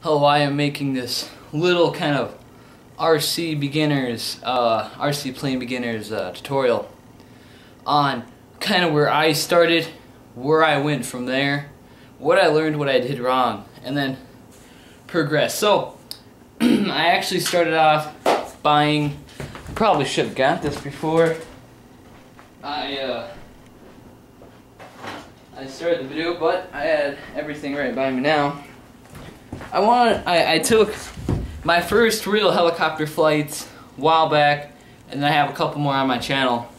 Hello, I am making this little kind of RC plane beginners tutorial on kind of where I started, where I went from there, what I learned, what I did wrong, and then progress. So I actually started off buying, probably should have got this before I started the video, but I had everything right by me now. I took my first real helicopter flights a while back, and then I have a couple more on my channel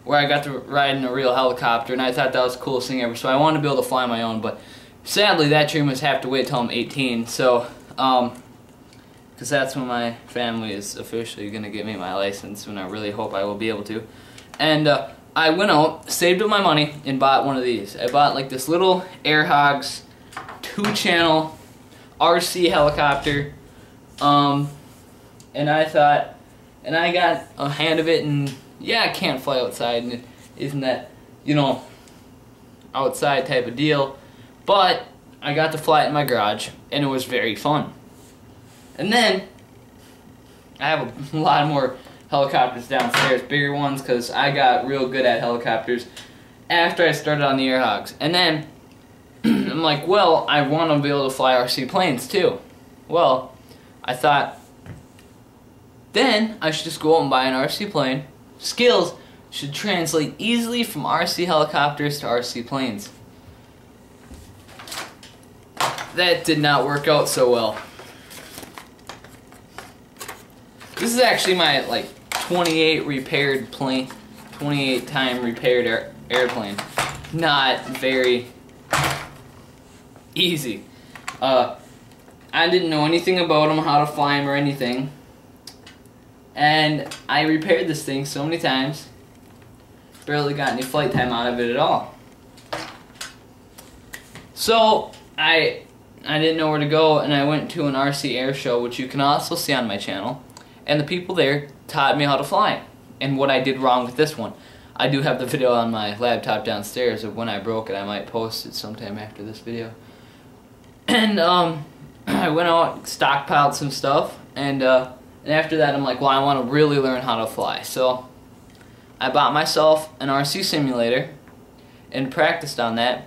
where I got to ride in a real helicopter, and I thought that was the coolest thing ever. So I wanted to be able to fly my own, but sadly that dream must have to wait till I'm 18. So, because that's when my family is officially gonna give me my license, and I really hope I will be able to. And I went out, saved up my money, and bought one of these. I bought like this little Air Hogs 2-channel RC helicopter, and I thought, and I got a hand of it, and yeah, I can't fly outside, and it isn't that, you know, outside type of deal, but I got to fly it in my garage, and it was very fun. And then I have a lot more helicopters downstairs, bigger ones, because I got real good at helicopters after I started on the Air Hogs. And then I'm like, well, I want to be able to fly RC planes too. Well, I thought, then I should just go out and buy an RC plane. Skills should translate easily from RC helicopters to RC planes. That did not work out so well. This is actually my like 28 repaired plane, 28 time repaired airplane. Not very easy. I didn't know anything about them, how to fly them or anything, and I repaired this thing so many times, barely got any flight time out of it at all. So I didn't know where to go, and I went to an RC air show, which you can also see on my channel, and the people there taught me how to fly and what I did wrong with this one. I do have the video on my laptop downstairs of when I broke it. I might post it sometime after this video. And I went out, stockpiled some stuff, and after that I'm like, well, I want to really learn how to fly. So I bought myself an RC simulator and practiced on that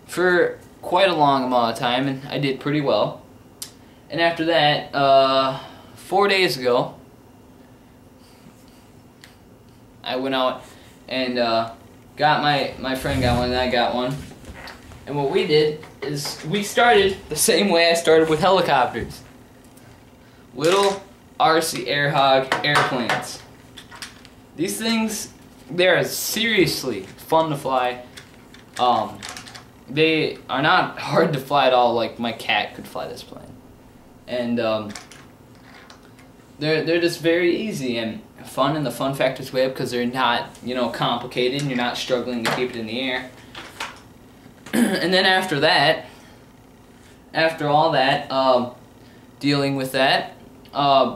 for quite a long amount of time, and I did pretty well. And after that, 4 days ago, I went out and got my friend got one, and I got one. And what we did is we started the same way I started with helicopters. Little RC Air Hog airplanes. These things, they are seriously fun to fly. They are not hard to fly at all, like my cat could fly this plane. And they're just very easy and fun, and the fun factor's way up because they're not, you know, complicated, and you're not struggling to keep it in the air. And then after that, after all that, dealing with that,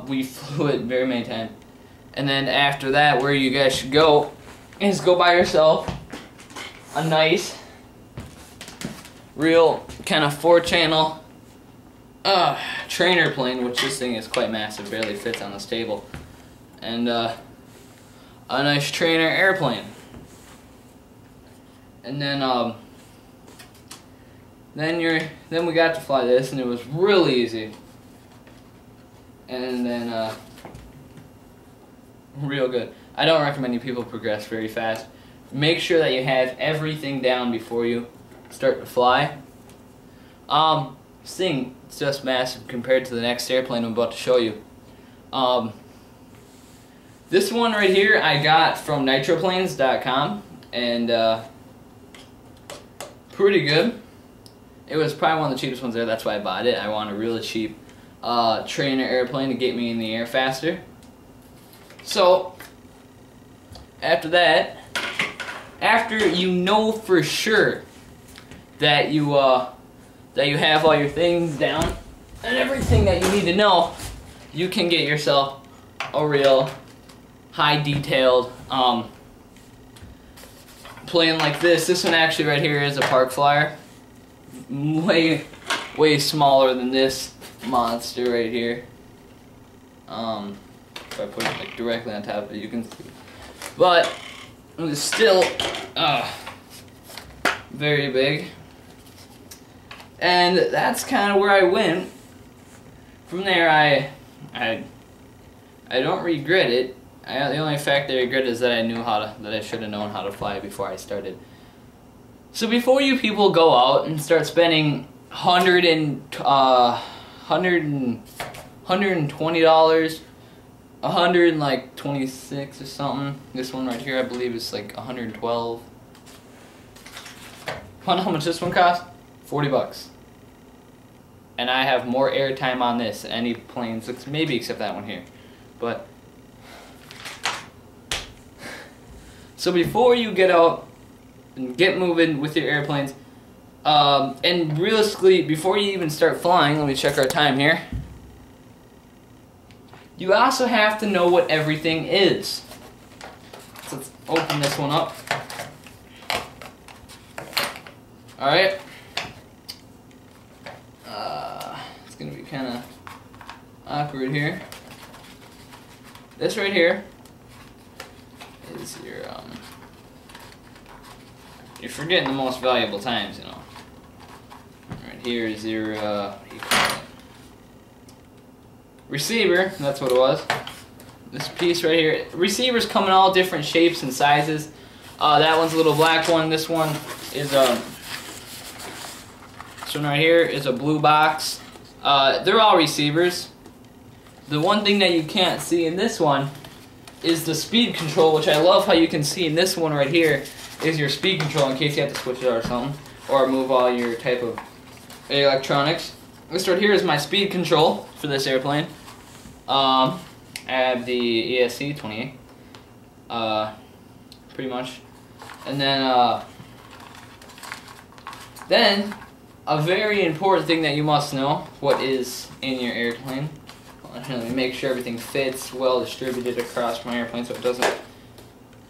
we flew it very many times. And then after that, where you guys should go is go buy yourself a nice, real kind of 4-channel trainer plane, which this thing is quite massive, barely fits on this table, and a nice trainer airplane. And then we got to fly this, and it was really easy. And then real good. I don't recommend you people progress very fast. Make sure that you have everything down before you start to fly. This thing is just massive compared to the next airplane I'm about to show you. This one right here I got from nitroplanes.com, and pretty good. It was probably one of the cheapest ones there, that's why I bought it. I want a really cheap trainer airplane to get me in the air faster. So after that, after you know for sure that you have all your things down and everything that you need to know, you can get yourself a real high detailed plane like this. This one actually right here is a park flyer. Way smaller than this. monster right here. If I put it like directly on top of it, you can see. But it's still very big. And that's kind of where I went. From there, I don't regret it. The only fact I regret is that I should have known how to fly before I started. So before you people go out and start spending $120, $126 or something. This one right here, I believe, is like $112. Wonder how much this one costs? $40. And I have more airtime on this than any planes, maybe except that one here. But so before you get out and get moving with your airplanes, and realistically, before you even start flying, let me check our time here. You also have to know what everything is. So let's open this one up. Alright. It's going to be kind of awkward here. This right here is your, you're forgetting the most valuable times, you know. Right here is your, what do you call it? Receiver, that's what it was. This piece right here. Receivers come in all different shapes and sizes. That one's a little black one. This one is this one right here is a blue box. They're all receivers. The one thing that you can't see in this one is the speed control, which I love how you can see in this one right here is your speed control in case you have to switch it out or something, or move all your type of electronics. This right here is my speed control for this airplane. I have the ESC 28, pretty much, and then a very important thing that you must know what is in your airplane. Make sure everything fits well distributed across my airplane so it doesn't.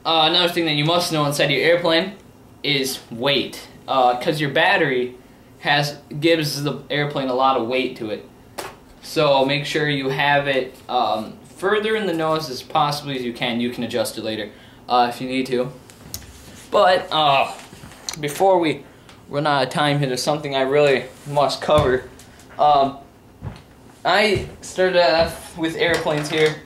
Another thing that you must know inside your airplane is weight, because your battery gives the airplane a lot of weight to it. So make sure you have it further in the nose as possibly as you can. You can adjust it later if you need to. But before we run out of time here, there's something I really must cover. I started off with airplanes here,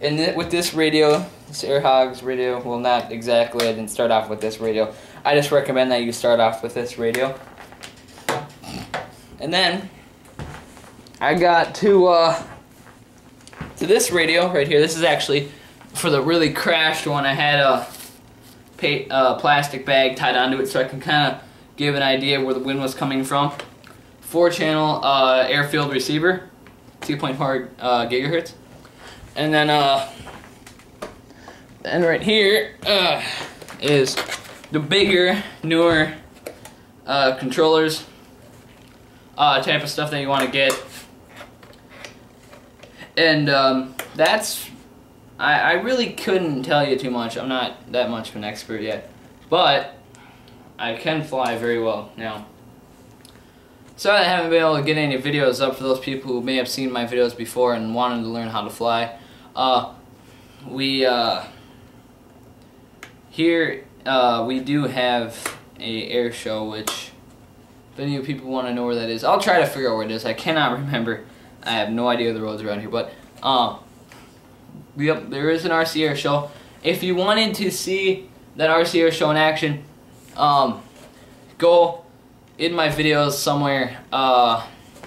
and with this radio, this Air Hogs radio. Well, not exactly. I didn't start off with this radio. I just recommend that you start off with this radio. And then I got to this radio right here. This is actually for the really crashed one. I had a plastic bag tied onto it so I can kind of give an idea where the wind was coming from. 4-channel airfield receiver, 2.4 gigahertz. And then right here is the bigger, newer controllers. Type of stuff that you want to get, and I really couldn't tell you too much. I'm not that much of an expert yet, but I can fly very well now. So I haven't been able to get any videos up for those people who may have seen my videos before and wanted to learn how to fly. Here we do have a air show, which if any of you people want to know where that is, I'll try to figure out where it is. I cannot remember. I have no idea the roads around here, but yep, there is an RC air show. If you wanted to see that RC air show in action, go in my videos somewhere.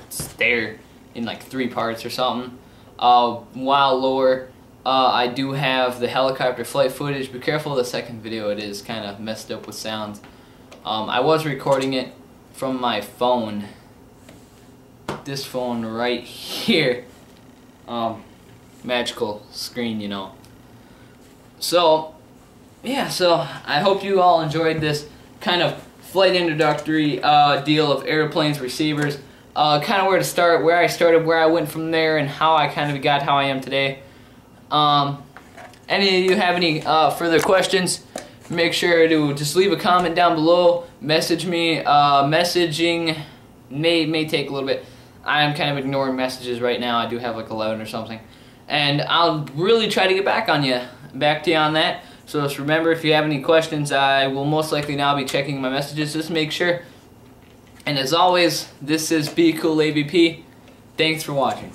It's there in like 3 parts or something. While lower, I do have the helicopter flight footage. Be careful of the second video, it is kind of messed up with sounds. I was recording it from my phone, this phone right here. Magical screen, you know. So yeah, so I hope you all enjoyed this kind of flight introductory deal of airplanes, receivers, kind of where to start, where I started, where I went from there, and how I kind of got how I am today. Any of you have any further questions, make sure to just leave a comment down below. Message me. Messaging may take a little bit. I'm kind of ignoring messages right now. I do have like 11 or something. And I'll really try to get back to you on that. So just remember, if you have any questions, I will most likely now be checking my messages. Just make sure. And as always, this is Be Cool AVP. Thanks for watching.